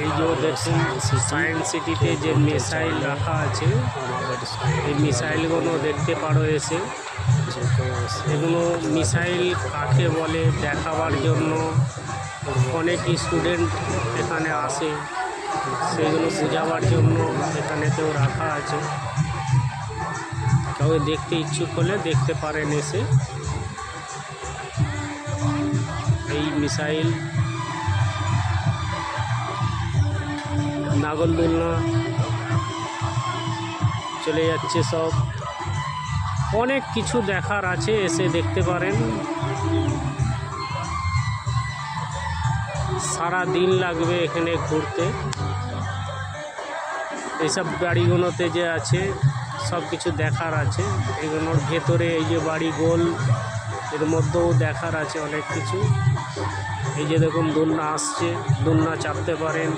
এই যে দেখুন সায়েন্স সিটিতে যে মিসাইল রাখা আছে, এই মিসাইলগুলো দেখতে পারো এসে। এগুলো মিসাইল কাকে বলে দেখাবার জন্য অনেক স্টুডেন্ট এখানে আসে, সেগুলো বোঝাবার জন্য এখানেতেও রাখা আছে। কেউ দেখতে ইচ্ছুক হলে দেখতে পারেন এসে। এই মিসাইল, নাগরদোলনা চলে যাচ্ছে সব, অনেক কিছু দেখার আছে, এসে দেখতে পারেন। সারা দিন লাগবে এখানে ঘুরতে। এইসব বাড়িগুলোতে যে আছে সব কিছু দেখার আছে। এগুলোর ভেতরে এই যে বাড়ি গোল, এর মধ্যেও দেখার আছে অনেক কিছু। এই যে দেখুন দোলনা আসছে, দোলনা চাপতে পারেন।